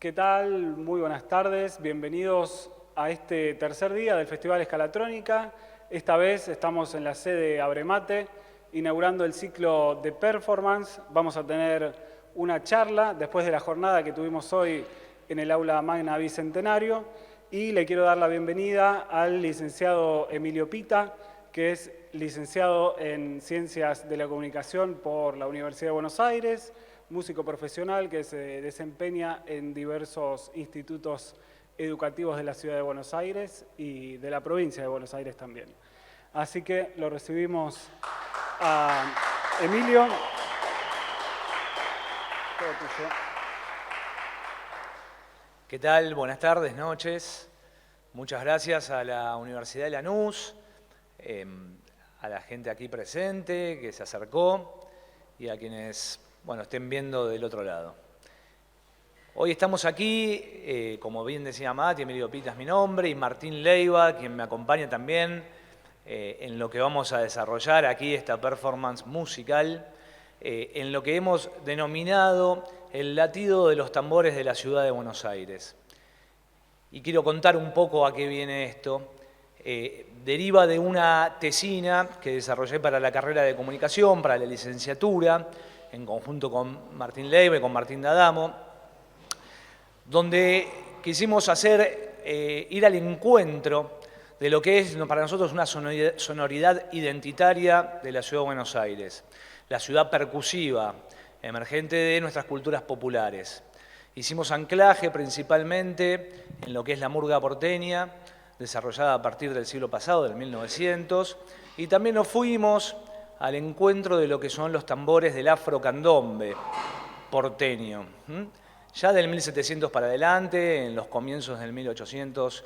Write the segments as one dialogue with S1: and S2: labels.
S1: ¿Qué tal? Muy buenas tardes. Bienvenidos a este tercer día del Festival Escalatrónica. Esta vez estamos en la sede Abremate, inaugurando el ciclo de performance. Vamos a tener una charla después de la jornada que tuvimos hoy en el Aula Magna Bicentenario. Y le quiero dar la bienvenida al licenciado Emilio Pita, que es licenciado en Ciencias de la Comunicación por la Universidad de Buenos Aires, músico profesional que se desempeña en diversos institutos educativos de la Ciudad de Buenos Aires y de la provincia de Buenos Aires también. Así que lo recibimos a Emilio. Todo tuyo.
S2: ¿Qué tal? Buenas tardes, noches. Muchas gracias a la Universidad de Lanús, a la gente aquí presente que se acercó y a quienes estén viendo del otro lado. Hoy estamos aquí, como bien decía Mati, Emilio Pita es mi nombre, y Martín Leiva, quien me acompaña también en lo que vamos a desarrollar aquí, esta performance musical, en lo que hemos denominado el latido de los tambores de la ciudad de Buenos Aires. Y quiero contar un poco a qué viene esto. Deriva de una tesina que desarrollé para la carrera de comunicación, para la licenciatura, en conjunto con Martín Leiva y con Martín D'Adamo, donde quisimos ir al encuentro de lo que es para nosotros una sonoridad identitaria de la ciudad de Buenos Aires, la ciudad percusiva, emergente de nuestras culturas populares. Hicimos anclaje principalmente en lo que es la murga porteña, desarrollada a partir del siglo pasado, del 1900, y también nos fuimos al encuentro de lo que son los tambores del afrocandombe porteño. Ya del 1700 para adelante, en los comienzos del 1800,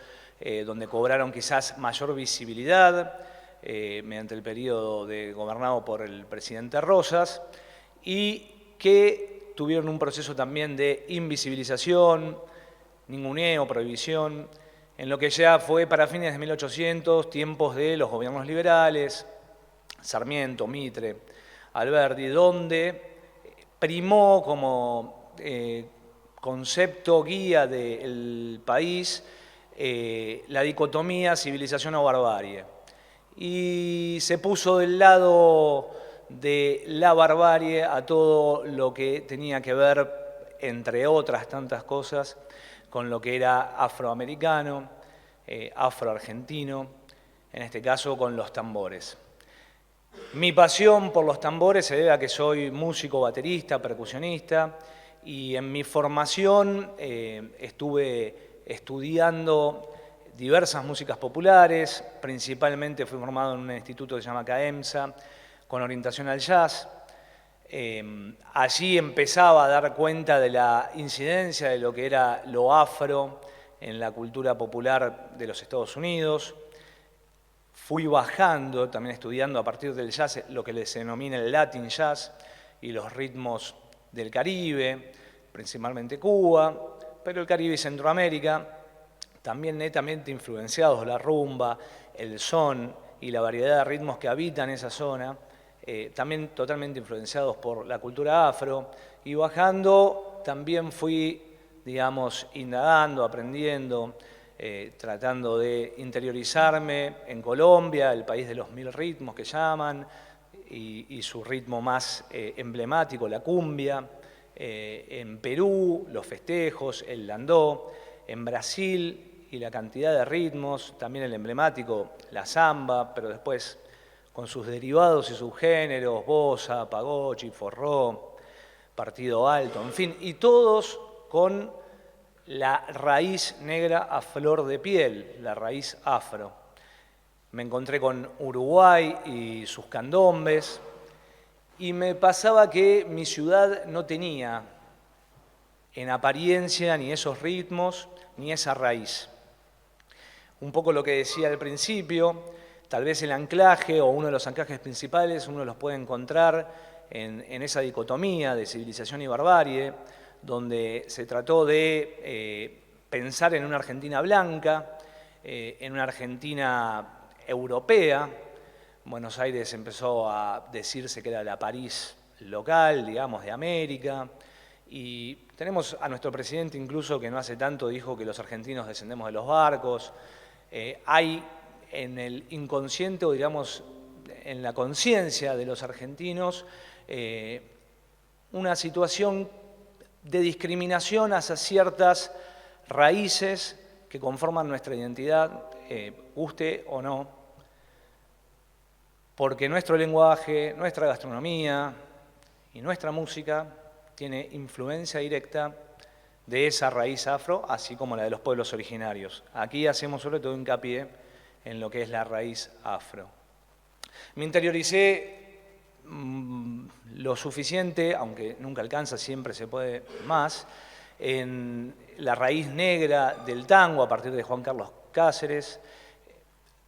S2: donde cobraron quizás mayor visibilidad, mediante el periodo gobernado por el presidente Rosas, y que tuvieron un proceso también de invisibilización, ninguneo, prohibición, en lo que ya fue para fines de 1800, tiempos de los gobiernos liberales, Sarmiento, Mitre, Alberdi, donde primó como concepto guía del país la dicotomía civilización o barbarie. Y se puso del lado de la barbarie a todo lo que tenía que ver, entre otras tantas cosas, con lo que era afroamericano, afroargentino, en este caso con los tambores. Mi pasión por los tambores se debe a que soy músico, baterista, percusionista, y en mi formación estuve estudiando diversas músicas populares, principalmente fui formado en un instituto que se llama CAEMSA, con orientación al jazz. Allí empezaba a dar cuenta de la incidencia de lo que era lo afro en la cultura popular de los Estados Unidos. Fui bajando, también estudiando a partir del jazz, lo que se denomina el Latin Jazz y los ritmos del Caribe, principalmente Cuba, pero el Caribe y Centroamérica, también netamente influenciados la rumba, el son y la variedad de ritmos que habitan esa zona, también totalmente influenciados por la cultura afro, y bajando también fui, indagando, aprendiendo, tratando de interiorizarme en Colombia, el país de los 1000 ritmos que llaman, y su ritmo más emblemático, la cumbia, en Perú, los festejos, el landó, en Brasil, y la cantidad de ritmos, también el emblemático, la samba, pero después con sus derivados y subgéneros, bossa, pagotchi, forró, partido alto, en fin, y todos con la raíz negra a flor de piel, la raíz afro. Me encontré con Uruguay y sus candombes, y me pasaba que mi ciudad no tenía en apariencia ni esos ritmos ni esa raíz. Un poco lo que decía al principio, tal vez el anclaje o uno de los anclajes principales uno los puede encontrar en esa dicotomía de civilización y barbarie, donde se trató de pensar en una Argentina blanca, en una Argentina europea. Buenos Aires empezó a decirse que era la París local, digamos, de América, Y tenemos a nuestro presidente incluso que no hace tanto dijo que los argentinos descendemos de los barcos. Hay en el inconsciente o digamos en la conciencia de los argentinos una situación de discriminación hacia ciertas raíces que conforman nuestra identidad, guste o no, porque nuestro lenguaje, nuestra gastronomía y nuestra música tiene influencia directa de esa raíz afro, así como la de los pueblos originarios. Aquí hacemos sobre todo hincapié en lo que es la raíz afro. Me interioricé lo suficiente, aunque nunca alcanza, siempre se puede más, en la raíz negra del tango a partir de Juan Carlos Cáceres,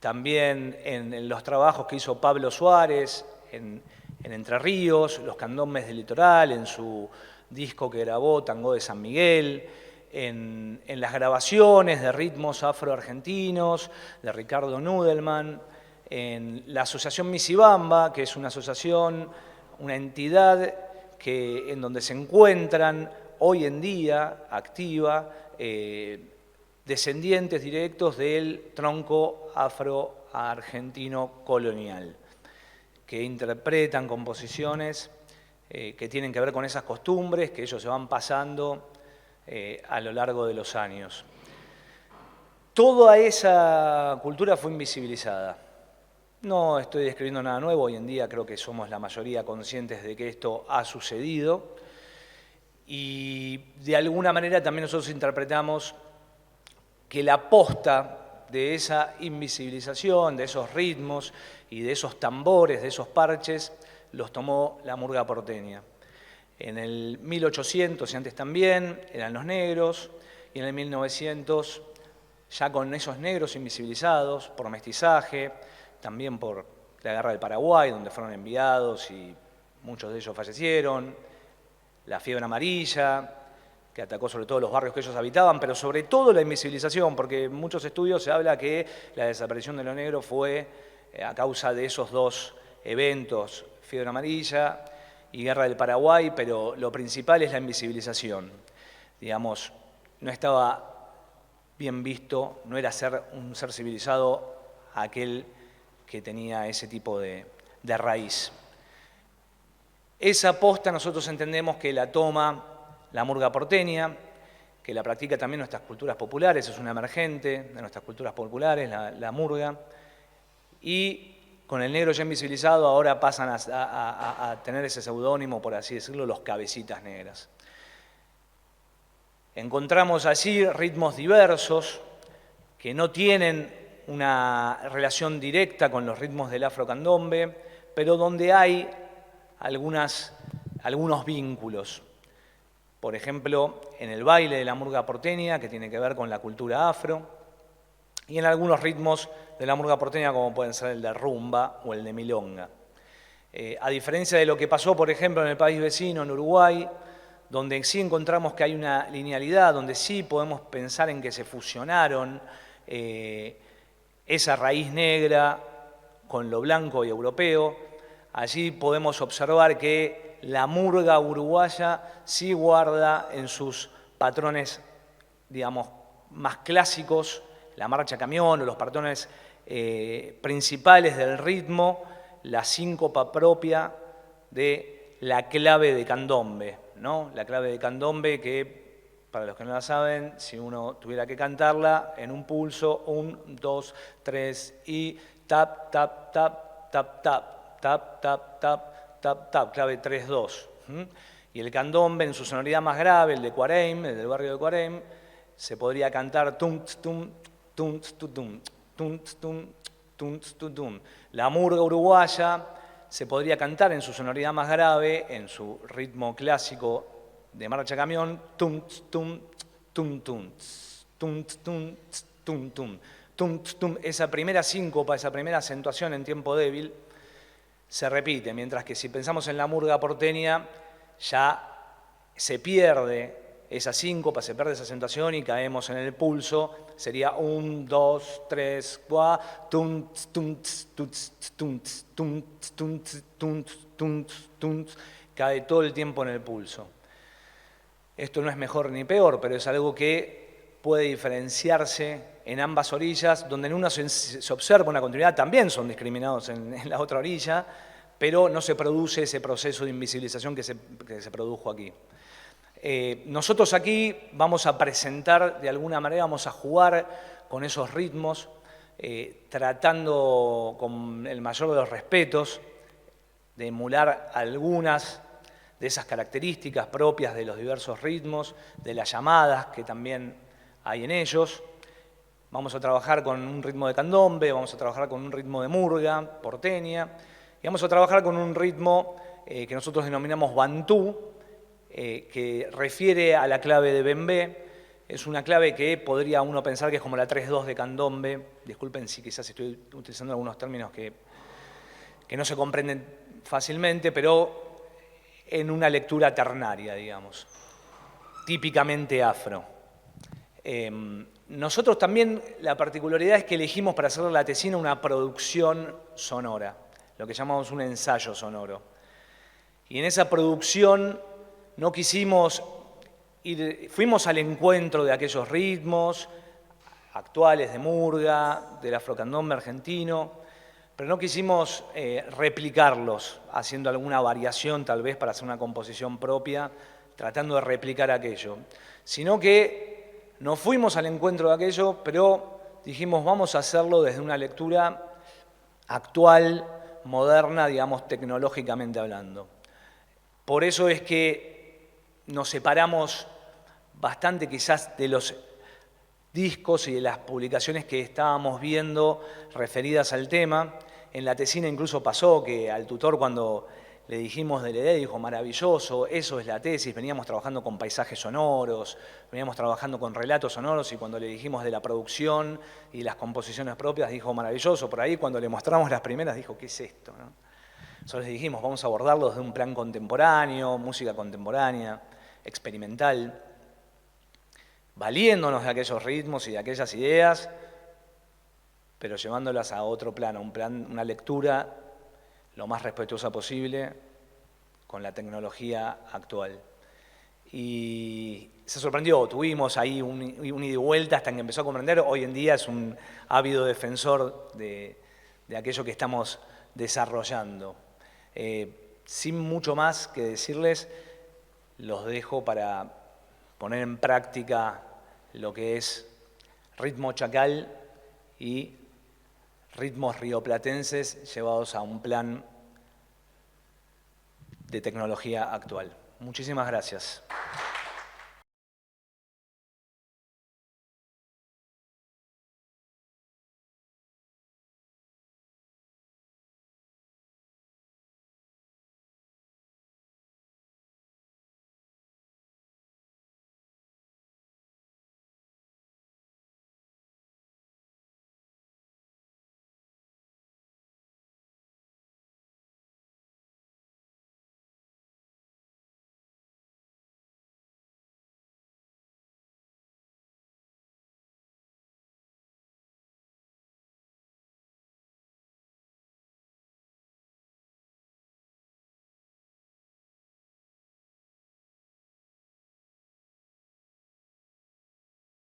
S2: también en los trabajos que hizo Pablo Suárez en Entre Ríos, los candombes del litoral, en su disco que grabó Tango de San Miguel, en las grabaciones de ritmos afroargentinos de Ricardo Nudelman, en la asociación Misibamba, que es una asociación, una entidad en donde se encuentran hoy en día activa descendientes directos del tronco afro-argentino colonial, que interpretan composiciones que tienen que ver con esas costumbres que ellos se van pasando a lo largo de los años. Toda esa cultura fue invisibilizada. No estoy describiendo nada nuevo, hoy en día creo que somos la mayoría conscientes de que esto ha sucedido y de alguna manera también nosotros interpretamos que la posta de esa invisibilización, de esos ritmos y de esos tambores, de esos parches, los tomó la murga porteña. En el 1800 y antes también eran los negros y en el 1900 ya con esos negros invisibilizados por mestizaje, también por la guerra del Paraguay, donde fueron enviados y muchos de ellos fallecieron, la fiebre amarilla, que atacó sobre todo los barrios que ellos habitaban, pero sobre todo la invisibilización, porque en muchos estudios se habla que la desaparición de los negros fue a causa de esos dos eventos, fiebre amarilla y guerra del Paraguay, pero lo principal es la invisibilización. Digamos, no estaba bien visto, no era un ser civilizado aquel que tenía ese tipo de raíz. Esa posta nosotros entendemos que la toma la murga porteña, que la practica también nuestras culturas populares, es una emergente de nuestras culturas populares, la murga, y con el negro ya invisibilizado ahora pasan a tener ese seudónimo, por así decirlo, los cabecitas negras. Encontramos allí ritmos diversos que no tienen una relación directa con los ritmos del afrocandombe, pero donde hay algunos vínculos. Por ejemplo, en el baile de la murga porteña, que tiene que ver con la cultura afro, y en algunos ritmos de la murga porteña, como pueden ser el de rumba o el de milonga. A diferencia de lo que pasó, por ejemplo, en el país vecino, en Uruguay, donde sí encontramos que hay una linealidad, donde sí podemos pensar en que se fusionaron esa raíz negra con lo blanco y europeo, allí podemos observar que la murga uruguaya sí guarda en sus patrones, digamos, más clásicos, la marcha camión o los patrones principales del ritmo, la síncopa propia de la clave de candombe, ¿no? La clave de candombe que, para los que no la saben, si uno tuviera que cantarla en un pulso, 1, 2, 3 y tap, tap, tap, tap, tap, tap, tap, tap, tap, tap, clave 3, 2. Y el candombe en su sonoridad más grave, el de Cuareim, el del barrio de Cuareim, se podría cantar tum, tum, tum, tum, tum, tum, tum, tum. La murga uruguaya se podría cantar en su sonoridad más grave, en su ritmo clásico de marcha camión, tum, tum, tum, tum, tum, tum, tum, tum, tum, tum. Esa primera síncopa, esa primera acentuación en tiempo débil se repite, mientras que si pensamos en la murga porteña, ya se pierde esa síncopa, se pierde esa acentuación y caemos en el pulso, sería 1, 2, 3, 4, tum, tum, tum, tum, tum, tum, tum, tum, tum, cae todo el tiempo en el pulso. Esto no es mejor ni peor, pero es algo que puede diferenciarse en ambas orillas, donde en una se observa una continuidad, también son discriminados en la otra orilla, pero no se produce ese proceso de invisibilización que se produjo aquí. Nosotros aquí vamos a presentar, de alguna manera, vamos a jugar con esos ritmos, tratando con el mayor de los respetos de emular algunas de esas características propias de los diversos ritmos, de las llamadas que también hay en ellos. Vamos a trabajar con un ritmo de candombe, vamos a trabajar con un ritmo de murga porteña, y vamos a trabajar con un ritmo que nosotros denominamos bantú, que refiere a la clave de bembé. Es una clave que podría uno pensar que es como la 3-2 de candombe. Disculpen si quizás estoy utilizando algunos términos que no se comprenden fácilmente, pero en una lectura ternaria, digamos, típicamente afro. Nosotros también, la particularidad es que elegimos para hacer la tesina una producción sonora, lo que llamamos un ensayo sonoro. Y en esa producción no quisimos fuimos al encuentro de aquellos ritmos actuales de murga, del afrocandombe argentino, pero no quisimos replicarlos, haciendo alguna variación tal vez para hacer una composición propia, tratando de replicar aquello, sino que nos fuimos al encuentro de aquello, pero dijimos vamos a hacerlo desde una lectura actual, moderna, digamos, tecnológicamente hablando. Por eso es que nos separamos bastante quizás de los discos y de las publicaciones que estábamos viendo referidas al tema. En la tesina incluso pasó que al tutor cuando le dijimos de la idea dijo maravilloso, eso es la tesis, veníamos trabajando con paisajes sonoros, veníamos trabajando con relatos sonoros y cuando le dijimos de la producción y las composiciones propias dijo maravilloso, por ahí cuando le mostramos las primeras dijo ¿qué es esto?, ¿no? Nosotros les dijimos vamos a abordarlo desde un plan contemporáneo, música contemporánea, experimental, valiéndonos de aquellos ritmos y de aquellas ideas, pero llevándolas a otro plano, una lectura lo más respetuosa posible con la tecnología actual. Y se sorprendió, tuvimos ahí un ida y vuelta hasta que empezó a comprender. Hoy en día es un ávido defensor de aquello que estamos desarrollando. Sin mucho más que decirles, los dejo para poner en práctica lo que es ritmo chacal y ritmos rioplatenses llevados a un plan de tecnología actual. Muchísimas gracias.